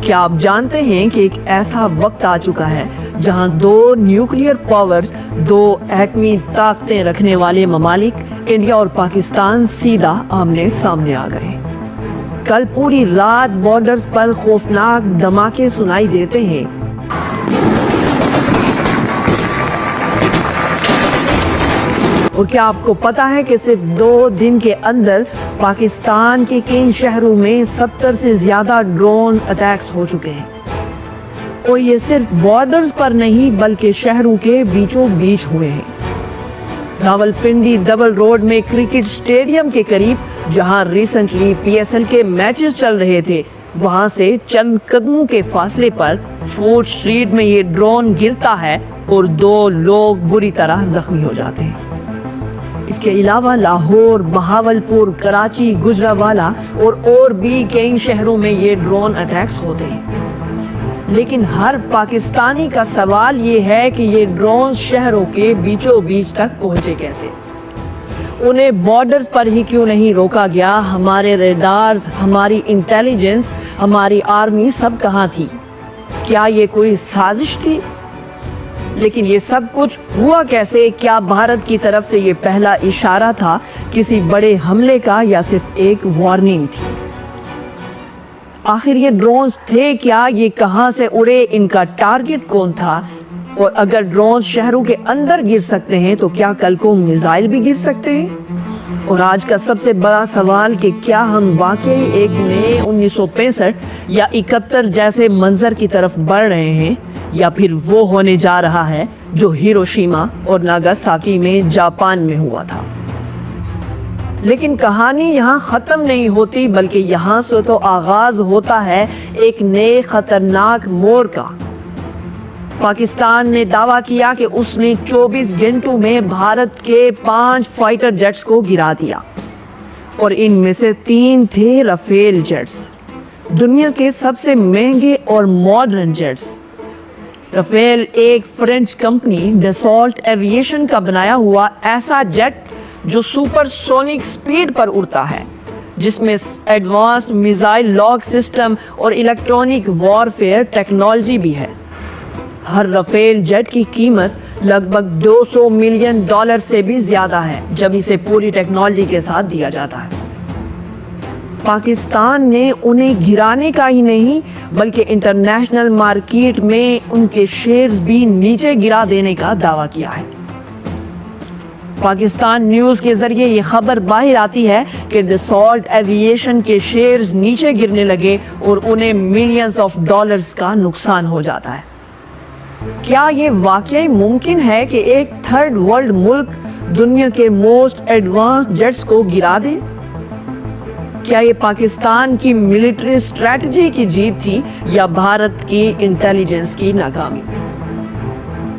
کیا آپ جانتے ہیں کہ ایک ایسا وقت آ چکا ہے جہاں دو نیوکلیئر پاورز، دو ایٹمی طاقتیں رکھنے والے ممالک انڈیا اور پاکستان سیدھا آمنے سامنے آ گئے۔ کل پوری رات بارڈرز پر خوفناک دھماکے سنائی دیتے ہیں۔ اور کیا آپ کو پتا ہے کہ صرف 2 دن کے اندر پاکستان کے کئی شہروں میں 70 سے زیادہ ڈرون اٹیکس ہو چکے ہیں، اور یہ صرف بارڈرز پر نہیں بلکہ شہروں کے بیچوں بیچ ہوئے ہیں۔ راولپنڈی ڈبل روڈ میں کرکٹ سٹیڈیم کے قریب جہاں ریسنٹلی پی ایس ایل کے میچز چل رہے تھے، وہاں سے چند قدموں کے فاصلے پر فورٹ اسٹریٹ میں یہ ڈرون گرتا ہے اور 2 لوگ بری طرح زخمی ہو جاتے ہیں۔ اس کے علاوہ لاہور، بہاولپور، کراچی، گجرانوالہ اور بھی کئی شہروں میں یہ ڈرون اٹیکس ہوتے ہیں۔ لیکن ہر پاکستانی کا سوال یہ ہے کہ یہ ڈرون شہروں کے بیچوں بیچ تک پہنچے کیسے؟ انہیں بارڈرز پر ہی کیوں نہیں روکا گیا؟ ہمارے ریڈارز، ہماری انٹیلیجنس، ہماری آرمی سب کہاں تھی؟ کیا یہ کوئی سازش تھی؟ لیکن یہ سب کچھ ہوا کیسے؟ کیا بھارت کی طرف سے یہ پہلا اشارہ تھا کسی بڑے حملے کا یا صرف ایک وارننگ تھی؟ آخر یہ ڈرونز تھے کیا؟ یہ کہاں سے اڑے؟ ان کا ٹارگٹ کون تھا؟ اور اگر ڈرونز شہروں کے اندر گر سکتے ہیں تو کیا کل کو میزائل بھی گر سکتے ہیں؟ اور آج کا سب سے بڑا سوال کہ کیا ہم واقعی ایک نئے 1965 یا 71 جیسے منظر کی طرف بڑھ رہے ہیں، یا پھر وہ ہونے جا رہا ہے جو ہیروشیما اور ناگاساکی میں جاپان میں ہوا تھا۔ لیکن کہانی یہاں ختم نہیں ہوتی، بلکہ یہاں سے تو آغاز ہوتا ہے ایک نئے خطرناک موڑ کا۔ پاکستان نے دعویٰ کیا کہ اس نے 24 گھنٹوں میں بھارت کے 5 فائٹر جیٹس کو گرا دیا، اور ان میں سے 3 تھے رافیل جیٹس، دنیا کے سب سے مہنگے اور ماڈرن جیٹس۔ رافیل ایک فرینچ کمپنی ڈسالٹ ایویشن کا بنایا ہوا ایسا جیٹ جو سپر سونک سپیڈ پر اڑتا ہے، جس میں ایڈوانسڈ میزائل لاک سسٹم اور الیکٹرونک وارفیئر ٹیکنالوجی بھی ہے۔ ہر رافیل جیٹ کی قیمت لگ بھگ $200 ملین سے بھی زیادہ ہے جب اسے پوری ٹیکنالوجی کے ساتھ دیا جاتا ہے۔ پاکستان نے انہیں گرانے کا ہی نہیں بلکہ انٹرنیشنل مارکیٹ میں ان کے شیئرز بھی نیچے گرا دینے کا دعویٰ کیا ہے۔ پاکستان نیوز کے ذریعے یہ خبر باہر آتی ہے کہ ڈسالٹ ایویشن کے شیئرز نیچے گرنے لگے اور انہیں ملینز آف ڈالرز کا نقصان ہو جاتا ہے۔ کیا یہ واقعی ممکن ہے کہ ایک تھرڈ ورلڈ ملک دنیا کے موسٹ ایڈوانسڈ جیٹس کو گرا دے؟ کیا یہ پاکستان کی ملٹری اسٹریٹجی کی جیت تھی یا بھارت کی انٹیلیجنس کی ناکامی؟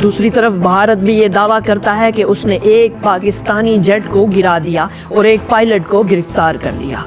دوسری طرف بھارت بھی یہ دعویٰ کرتا ہے کہ اس نے ایک پاکستانی جیٹ کو گرا دیا اور ایک پائلٹ کو گرفتار کر لیا۔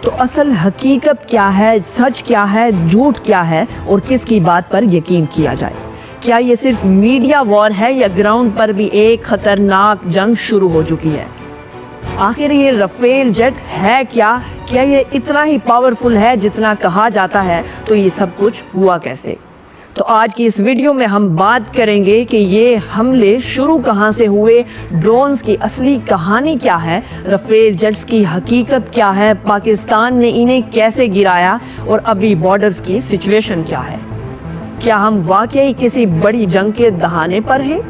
تو اصل حقیقت کیا ہے؟ سچ کیا ہے؟ جھوٹ کیا ہے؟ اور کس کی بات پر یقین کیا جائے؟ کیا یہ صرف میڈیا وار ہے یا گراؤنڈ پر بھی ایک خطرناک جنگ شروع ہو چکی ہے؟ آخر یہ رافیل جیٹ ہے کیا؟ کیا یہ اتنا ہی پاورفل ہے جتنا کہا جاتا ہے؟ تو یہ سب کچھ ہوا کیسے؟ تو آج کی اس ویڈیو میں ہم بات کریں گے کہ یہ حملے شروع کہاں سے ہوئے، ڈرونز کی اصلی کہانی کیا ہے، رافیل جیٹس کی حقیقت کیا ہے، پاکستان نے انہیں کیسے گرایا، اور ابھی بارڈرز کی سچویشن کیا ہے۔ کیا ہم واقعی کسی بڑی جنگ کے دہانے پر ہیں؟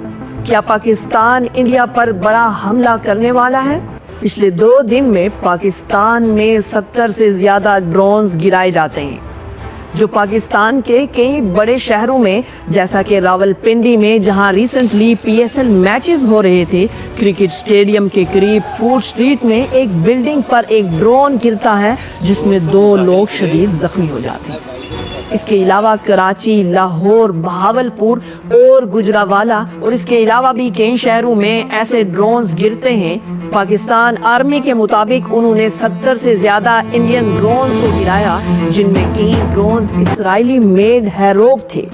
کیا پاکستان انڈیا پر بڑا حملہ کرنے والا ہے؟ پچھلے 2 دن میں پاکستان میں 70 سے زیادہ ڈرونز گرائے جاتے ہیں، جو پاکستان کے کئی بڑے شہروں میں جیسا کہ راولپنڈی میں جہاں recently P S L matches ہو رہے تھے، کرکٹ سٹیڈیم کے قریب فورٹ اسٹریٹ میں ایک بلڈنگ پر ایک ڈرون گرتا ہے جس میں 2 لوگ شدید زخمی ہو جاتے ہیں۔ اس کے علاوہ کراچی، لاہور، بہاولپور اور گجرانوالہ اور اس کے علاوہ بھی کئی شہروں میں ایسے ڈرونز گرتے ہیں۔ پاکستان آرمی کے مطابق انہوں نے 70 سے زیادہ انڈین ڈرونز کو گرایا، جن میں کئی ڈرونز اسرائیلی میڈ ہیروک تھے۔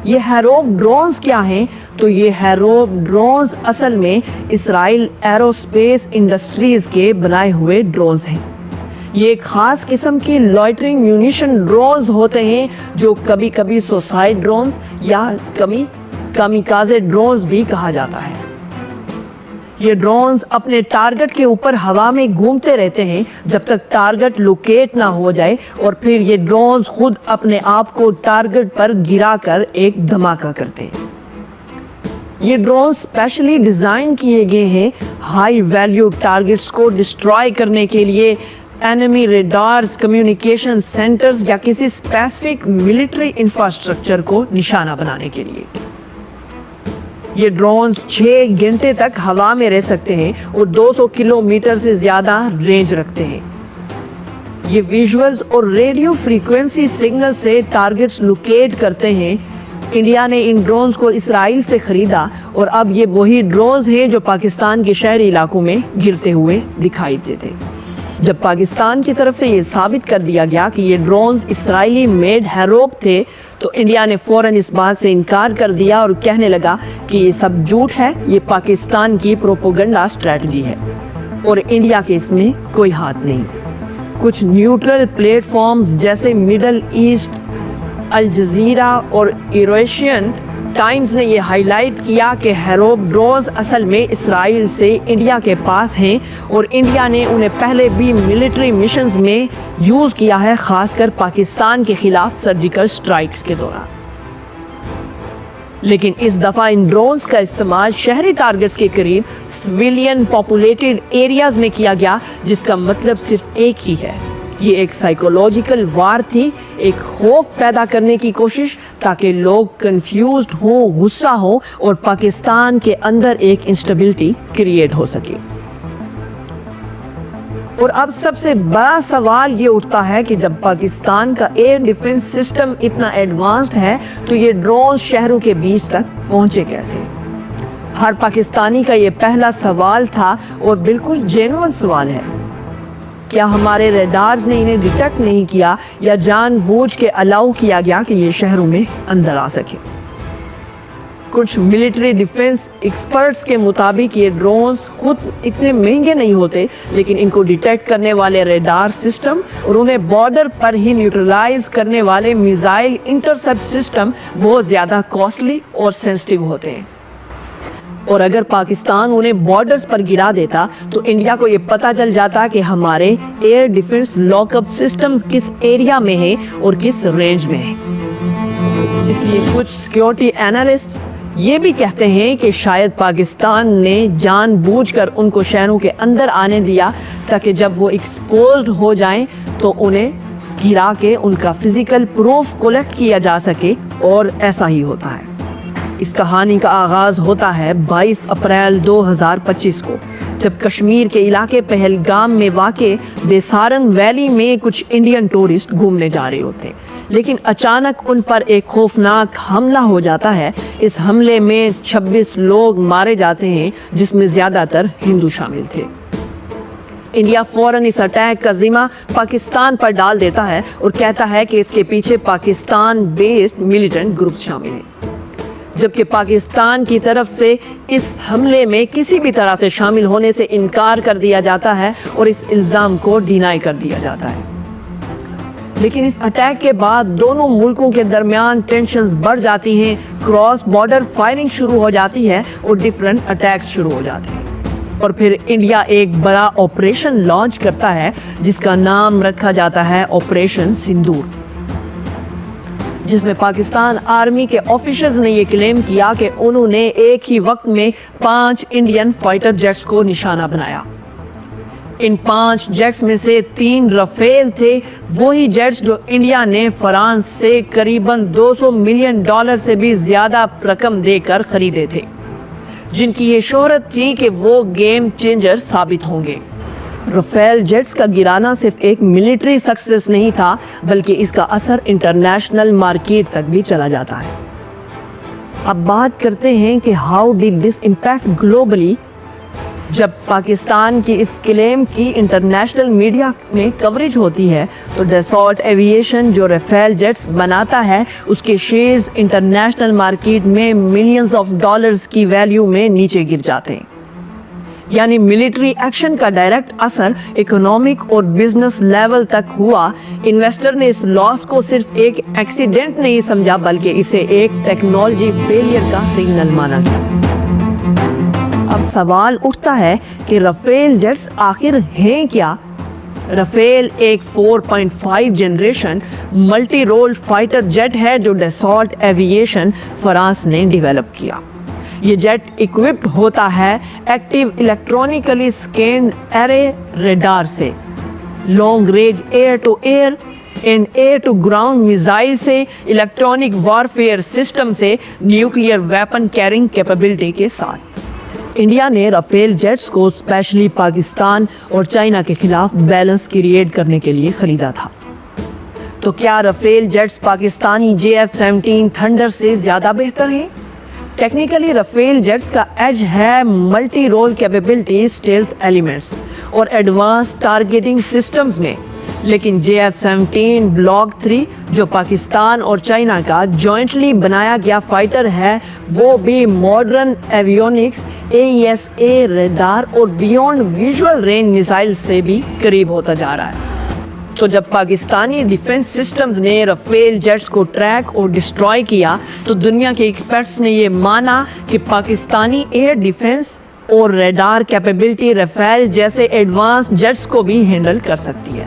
یہ ہیروک ڈرونز کیا ہیں؟ تو یہ ہیروک ڈرونز اصل میں اسرائیل ایروسپیس انڈسٹریز کے بنائے ہوئے ڈرونز ہیں۔ یہ ایک خاص قسم کے لوئٹرنگ میونیشن ڈرونز ہوتے ہیں جو کبھی کبھی سوسائڈ ڈرونز یا کبھی کامیکازے ڈرونز بھی کہا جاتا ہے۔ یہ ڈرونز اپنے ٹارگٹ کے اوپر ہوا میں گھومتے رہتے ہیں جب تک ٹارگٹ لوکیٹ نہ ہو جائے، اور پھر یہ ڈرونز خود اپنے آپ کو ٹارگٹ پر گرا کر ایک دھماکہ کرتے ہیں۔ یہ ڈرونز اسپیشلی ڈیزائن کیے گئے ہیں ہائی ویلیو ٹارگٹس کو ڈسٹرائے کرنے کے لیے، اینمی ریڈارز، کمیونیکیشن سینٹرز یا کسی اسپیسیفک ملٹری انفراسٹرکچر کو نشانہ بنانے کے لیے۔ یہ ڈرونز 6 گھنٹے تک ہوا میں رہ سکتے ہیں اور 200 کلومیٹر سے زیادہ رینج رکھتے ہیں۔ یہ ویژولز اور ریڈیو فریکوینسی سگنل سے ٹارگٹس لوکیٹ کرتے ہیں۔ انڈیا نے ان ڈرونز کو اسرائیل سے خریدا اور اب یہ وہی ڈرونز ہیں جو پاکستان کے شہری علاقوں میں گرتے ہوئے دکھائی دیتے۔ جب پاکستان کی طرف سے یہ ثابت کر دیا گیا کہ یہ ڈرونز اسرائیلی میڈ ہیروپ تھے تو انڈیا نے فوراً اس بات سے انکار کر دیا اور کہنے لگا کہ یہ سب جھوٹ ہے، یہ پاکستان کی پروپیگنڈا اسٹریٹجی ہے اور انڈیا کے اس میں کوئی ہاتھ نہیں۔ کچھ نیوٹرل پلیٹ فارمز جیسے مڈل ایسٹ، الجزیرہ اور ایرویشین ٹائمز نے یہ ہائی لائٹ کیا کہ ہیروپ ڈرونز اصل میں اسرائیل سے انڈیا کے پاس ہیں اور انڈیا نے انہیں پہلے بھی ملٹری مشنز میں یوز کیا ہے، خاص کر پاکستان کے خلاف سرجیکل سٹرائکس کے دوران۔ لیکن اس دفعہ ان ڈرونز کا استعمال شہری ٹارگٹس کے قریب سویلین پاپولیٹڈ ایریاز میں کیا گیا، جس کا مطلب صرف ایک ہی ہے، یہ ایک سائیکولوجیکل وار تھی، ایک خوف پیدا کرنے کی کوشش تاکہ لوگ کنفیوزڈ ہوں، غصہ ہو اور پاکستان کے اندر ایک انسٹیبلٹی کریٹ ہو سکے۔ اور اب سب سے بڑا سوال یہ اٹھتا ہے کہ جب پاکستان کا ایئر ڈیفنس سسٹم اتنا ایڈوانسڈ ہے تو یہ ڈرونز شہروں کے بیچ تک پہنچے کیسے؟ ہر پاکستانی کا یہ پہلا سوال تھا اور بالکل جینوئن سوال ہے۔ کیا ہمارے ریڈارز نے انہیں ڈیٹیکٹ نہیں کیا یا جان بوجھ کے الاؤ کیا گیا کہ یہ شہروں میں اندر آ سکے؟ کچھ ملٹری ڈیفنس ایکسپرٹس کے مطابق یہ ڈرونز خود اتنے مہنگے نہیں ہوتے، لیکن ان کو ڈیٹیکٹ کرنے والے ریڈار سسٹم اور انہیں بارڈر پر ہی نیوٹرلائز کرنے والے میزائل انٹرسپٹ سسٹم بہت زیادہ کاسٹلی اور سینسٹیو ہوتے ہیں۔ اور اگر پاکستان انہیں بارڈرز پر گرا دیتا تو انڈیا کو یہ پتہ چل جاتا کہ ہمارے air defence lock up system کس ایریا میں ہیں اور کس رینج میں ہیں۔ اس لیے کچھ سیکیورٹی اینالسٹ یہ بھی کہتے ہیں کہ شاید پاکستان نے جان بوجھ کر ان کو شہروں کے اندر آنے دیا تاکہ جب وہ ایکسپوزڈ ہو جائیں تو انہیں گرا کے ان کا فزیکل پروف کلیکٹ کیا جا سکے، اور ایسا ہی ہوتا ہے۔ اس کہانی کا آغاز ہوتا ہے 22 اپریل 2025 کو، جب کشمیر کے علاقے پہلگام میں واقع بیسارنگ ویلی میں کچھ انڈین ٹورسٹ گھومنے جا رہے ہوتے ہیں، لیکن اچانک ان پر ایک خوفناک حملہ ہو جاتا ہے۔ اس حملے میں 26 لوگ مارے جاتے ہیں، جس میں زیادہ تر ہندو شامل تھے۔ انڈیا فوراً اس اٹیک کا ذمہ پاکستان پر ڈال دیتا ہے اور کہتا ہے کہ اس کے پیچھے پاکستان بیسڈ ملیٹنٹ گروپ شامل ہیں، جبکہ پاکستان کی طرف سے اس حملے میں کسی بھی طرح سے شامل ہونے سے انکار کر دیا جاتا ہے اور اس الزام کو ڈینائی کر دیا جاتا ہے۔ لیکن اس اٹیک کے بعد دونوں ملکوں کے درمیان ٹینشنز بڑھ جاتی ہیں، کراس بارڈر فائرنگ شروع ہو جاتی ہے اور ڈیفرنٹ اٹیکس شروع ہو جاتے ہیں، اور پھر انڈیا ایک بڑا آپریشن لانچ کرتا ہے جس کا نام رکھا جاتا ہے آپریشن سندور، جس میں پاکستان آرمی کے آفیسرز نے یہ کلیم کیا کہ انہوں نے ایک ہی وقت میں 5 انڈین فائٹر جیٹس کو نشانہ بنایا۔ ان 5 جیٹس میں سے 3 رافیل تھے، وہی جیٹس جو انڈیا نے فرانس سے قریباً $200 ملین سے بھی زیادہ رقم دے کر خریدے تھے، جن کی یہ شہرت تھی کہ وہ گیم چینجر ثابت ہوں گے۔ رافیل جیٹس کا گرانا صرف ایک ملٹری سکسیس نہیں تھا، بلکہ اس کا اثر انٹرنیشنل مارکیٹ تک بھی چلا جاتا ہے۔ اب بات کرتے ہیں کہ how did this impact globally. جب پاکستان کی اس کلیم کی انٹرنیشنل میڈیا میں کوریج ہوتی ہے تو ڈیسالٹ ایویشن جو رافیل جیٹس بناتا ہے اس کے شیئرز انٹرنیشنل مارکیٹ میں ملینز آف ڈالرز کی ویلیو میں نیچے گر جاتے ہیں۔ یعنی ملٹری ایکشن کا ڈائریکٹ اثر اکنامک اور بزنس لیول تک ہوا۔ انویسٹر نے اس لاس کو صرف ایک ایکسیڈنٹ نہیں سمجھا بلکہ اسے ایک ٹیکنالوجی فیلئر کا سگنل مانا گیا۔ اب سوال اٹھتا ہے کہ رافیل جیٹس آخر ہیں کیا؟ رافیل ایک 4.5 generation multi role fighter jet ہے جو ڈیسالٹ ایوییشن فرانس نے ڈیولپ کیا۔ یہ جیٹ اکوپڈ ہوتا ہے active electronically scanned array radar سے، long range air to air and air to ground missile سے، الیکٹرونک وارفیئر سسٹم سے، نیوکلیئر ویپن کیرنگ کیپیبلٹی کے ساتھ۔ انڈیا نے رافیل جیٹس کو اسپیشلی پاکستان اور چائنا کے خلاف بیلنس کریٹ کرنے کے لیے خریدا تھا۔ تو کیا Rafale jets Pakistani JF-17 thunder سے زیادہ بہتر ہیں؟ ٹیکنیکلی رافیل جیٹس کا ایج ہے multi role capability, stealth elements اور ایڈوانس ٹارگیٹنگ سسٹمز میں، لیکن JF-17 بلاک 3 جو پاکستان اور چائنا کا جوائنٹلی بنایا گیا فائٹر ہے، وہ بھی ماڈرن ایویونکس، AESA ریڈار اور بیونڈ ویژول رینج میزائل سے بھی قریب ہوتا جا رہا ہے۔ تو جب پاکستانی ڈیفنس سسٹمز نے رافیل جیٹس کو ٹریک اور ڈسٹروائے کیا تو دنیا کے ایکسپرٹس نے یہ مانا کہ پاکستانی ایئر ڈیفنس اور ریڈار کیپیبلٹی رافیل جیسے ایڈوانس جیٹس کو بھی ہینڈل کر سکتی ہے۔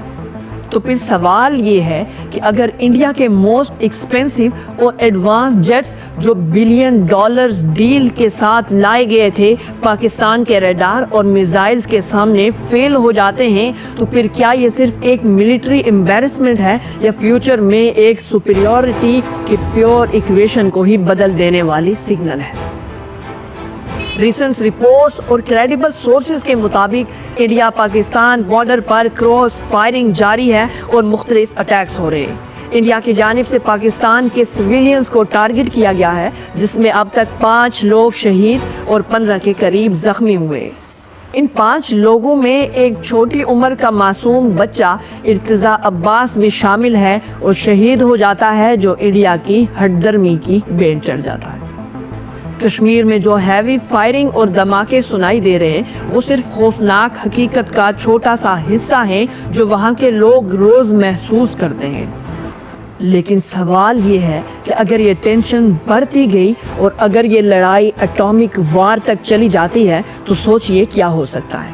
تو پھر سوال یہ ہے کہ اگر انڈیا کے موسٹ ایکسپینسو اور ایڈوانس جیٹس جو بلین ڈالرز ڈیل کے ساتھ لائے گئے تھے پاکستان کے ریڈار اور میزائلز کے سامنے فیل ہو جاتے ہیں، تو پھر کیا یہ صرف ایک ملٹری ایمبیرسمنٹ ہے یا فیوچر میں ایک سپیریورٹی کی پیور ایکویشن کو ہی بدل دینے والی سگنل ہے؟ ریسنٹ رپورٹس اور کریڈیبل سورسز کے مطابق انڈیا پاکستان بارڈر پر کراس فائرنگ جاری ہے اور مختلف اٹیکس ہو رہے ہیں۔ انڈیا کی جانب سے پاکستان کے سویلینز کو ٹارگٹ کیا گیا ہے، جس میں اب تک 5 لوگ شہید اور 15 کے قریب زخمی ہوئے۔ ان 5 لوگوں میں ایک چھوٹی عمر کا معصوم بچہ ارتضیٰ عباس بھی شامل ہے اور شہید ہو جاتا ہے، جو انڈیا کی ہٹ درمی کی بین چڑھ جاتا ہے۔ کشمیر میں جو ہیوی فائرنگ اور دھماکے سنائی دے رہے ہیں وہ صرف خوفناک حقیقت کا چھوٹا سا حصہ ہے جو وہاں کے لوگ روز محسوس کرتے ہیں۔ لیکن سوال یہ ہے کہ اگر یہ ٹینشن بڑھتی گئی اور اگر یہ لڑائی ایٹامک وار تک چلی جاتی ہے تو سوچئے کیا ہو سکتا ہے۔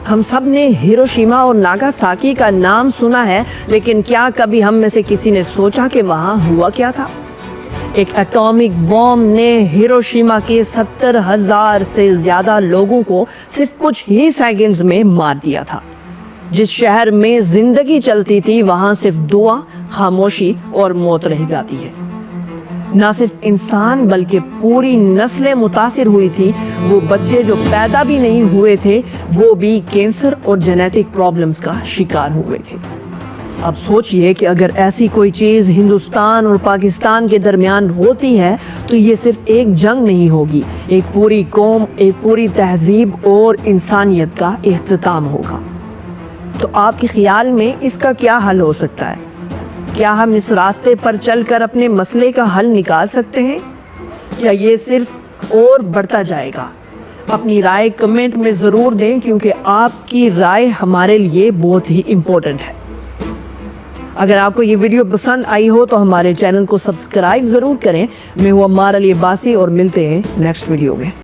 ہم سب نے ہیروشیما اور ناگاساکی کا نام سنا ہے، لیکن کیا کبھی ہم میں سے کسی نے سوچا کہ وہاں ہوا کیا تھا؟ ایک ایٹامک بم نے ہیروشیما کے 70,000 سے زیادہ لوگوں کو صرف کچھ ہی سیکنڈز میں مار دیا تھا۔ جس شہر میں زندگی چلتی تھی وہاں صرف دعا، خاموشی اور موت رہ جاتی ہے۔ نہ صرف انسان بلکہ پوری نسلیں متاثر ہوئی تھی۔ وہ بچے جو پیدا بھی نہیں ہوئے تھے وہ بھی کینسر اور جینیٹک پرابلمز کا شکار ہوئے تھے۔ اب سوچئے کہ اگر ایسی کوئی چیز ہندوستان اور پاکستان کے درمیان ہوتی ہے تو یہ صرف ایک جنگ نہیں ہوگی، ایک پوری قوم، ایک پوری تہذیب اور انسانیت کا اختتام ہوگا۔ تو آپ کے خیال میں اس کا کیا حل ہو سکتا ہے؟ کیا ہم اس راستے پر چل کر اپنے مسئلے کا حل نکال سکتے ہیں یا یہ صرف اور بڑھتا جائے گا؟ اپنی رائے کمنٹ میں ضرور دیں کیونکہ آپ کی رائے ہمارے لیے بہت ہی امپورٹنٹ ہے۔ اگر آپ کو یہ ویڈیو پسند آئی ہو تو ہمارے چینل کو سبسکرائب ضرور کریں۔ میں ہوں عمار علی عباسی اور ملتے ہیں نیکسٹ ویڈیو میں۔